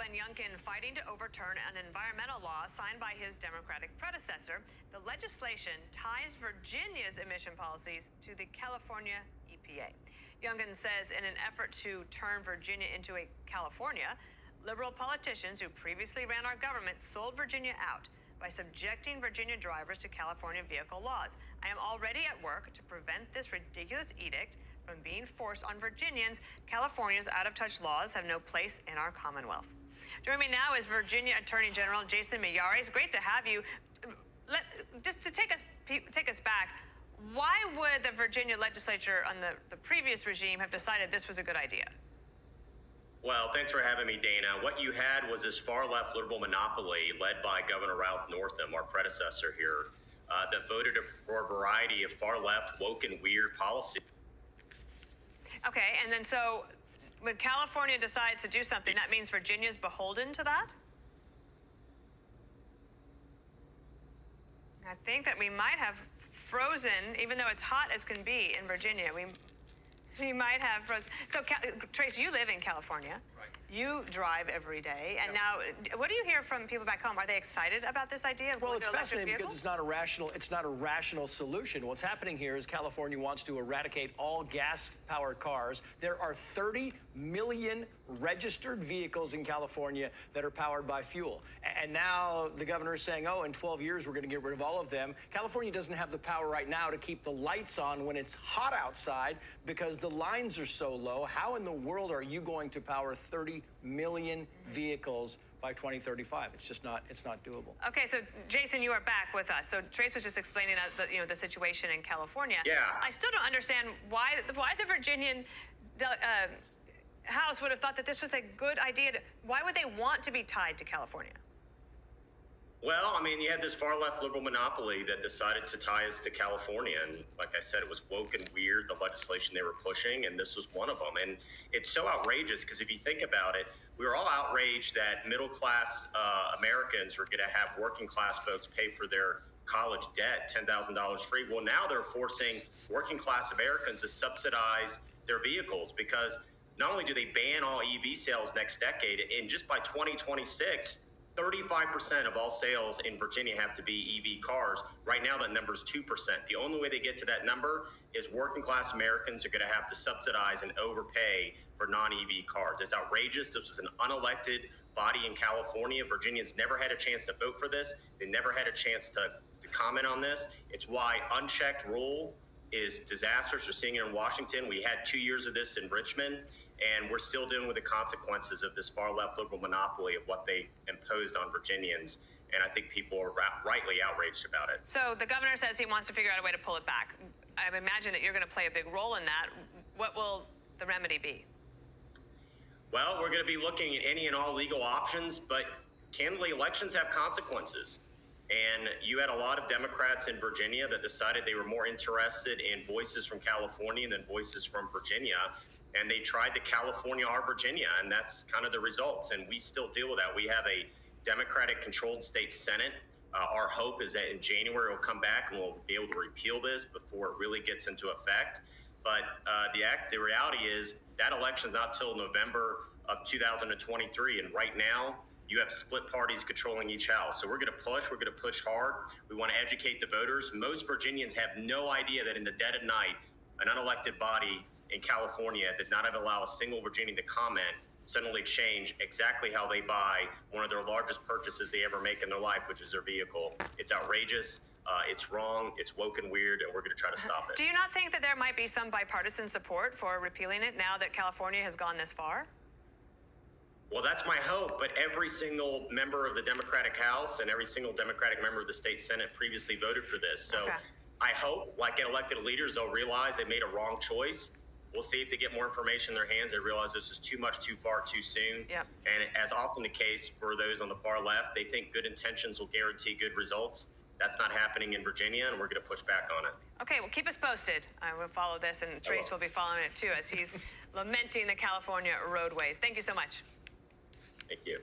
Glenn Youngkin fighting to overturn an environmental law signed by his Democratic predecessor. The legislation ties Virginia's emission policies to the California EPA. Youngkin says in an effort to turn Virginia into a California, liberal politicians who previously ran our government sold Virginia out by subjecting Virginia drivers to California vehicle laws. I am already at work to prevent this ridiculous edict from being forced on Virginians. California's out-of-touch laws have no place in our Commonwealth. Joining me now is Virginia Attorney General Jason Miyares. Great to have you. Just to take us back, why would the Virginia legislature on the previous regime have decided this was a good idea? Well, thanks for having me, Dana. What you had was this far-left liberal monopoly led by Governor Ralph Northam, our predecessor here, that voted for a variety of far-left, woke, and weird policies. Okay, and then so when California decides to do something, that means Virginia's beholden to that? I think that we might have frozen, even though it's hot as can be in Virginia, we might have frozen. So, Trace, you live in California. Right. You drive every day. And now, what do you hear from people back home? Are they excited about this idea of going to electric fascinating vehicles? because it's not a rational solution. What's happening here is California wants to eradicate all gas-powered cars. There are 30 million registered vehicles in California that are powered by fuel. And now the governor is saying, oh, in 12 years, we're going to get rid of all of them. California doesn't have the power right now to keep the lights on when it's hot outside because the lines are so low. How in the world are you going to power 30 million vehicles by 2035? It's not doable. Okay, so Jason, you are back with us. So Trace was just explaining the situation in California. Yeah. I still don't understand why the Virginian House would have thought that this was a good idea. Why would they want to be tied to California? Well, I mean, you had this far-left liberal monopoly that decided to tie us to California. And like I said, it was woke and weird, the legislation they were pushing, and this was one of them. And it's so outrageous because if you think about it, we were all outraged that middle-class Americans were going to have working-class folks pay for their college debt, $10,000 free. Well, now they're forcing working-class Americans to subsidize their vehicles because not only do they ban all EV sales next decade, and just by 2026, 35% of all sales in Virginia have to be EV cars. Right now, that number is 2%. The only way they get to that number is working class Americans are going to have to subsidize and overpay for non-EV cars. It's outrageous. This was an unelected body in California. Virginians never had a chance to vote for this. They never had a chance to comment on this. It's why unchecked rule is disastrous. We're seeing it in Washington. We had 2 years of this in Richmond, and we're still dealing with the consequences of this far-left liberal monopoly of what they imposed on Virginians. And I think people are rightly outraged about it. So the governor says he wants to figure out a way to pull it back. I imagine that you're going to play a big role in that. What will the remedy be? Well, we're going to be looking at any and all legal options, but candidly, elections have consequences. And you had a lot of Democrats in Virginia that decided they were more interested in voices from California than voices from Virginia. And they tried to California our Virginia, and that's kind of the results. And we still deal with that. We have a Democratic-controlled state Senate. Our hope is that in January we'll come back and we'll be able to repeal this before it really gets into effect. But the reality is that election's not till November of 2023, and right now you have split parties controlling each house. So we're going to push hard. We want to educate the voters. Most Virginians have no idea that in the dead of night, an unelected body in California did not allow a single Virginian to comment, suddenly change exactly how they buy one of their largest purchases they ever make in their life, which is their vehicle. It's outrageous. It's wrong. It's woke and weird, and we're going to try to stop it. Do you not think that there might be some bipartisan support for repealing it now that California has gone this far? Well, that's my hope, but every single member of the Democratic House and every single Democratic member of the state Senate previously voted for this. So I hope, like elected leaders, they'll realize they made a wrong choice. We'll see if they get more information in their hands. They realize this is too much, too far, too soon. Yep. And as often the case for those on the far left, they think good intentions will guarantee good results. That's not happening in Virginia, and we're going to push back on it. Okay, well, keep us posted. I will follow this, and Trace will be following it, too, as he's lamenting the California roadways. Thank you so much. Thank you.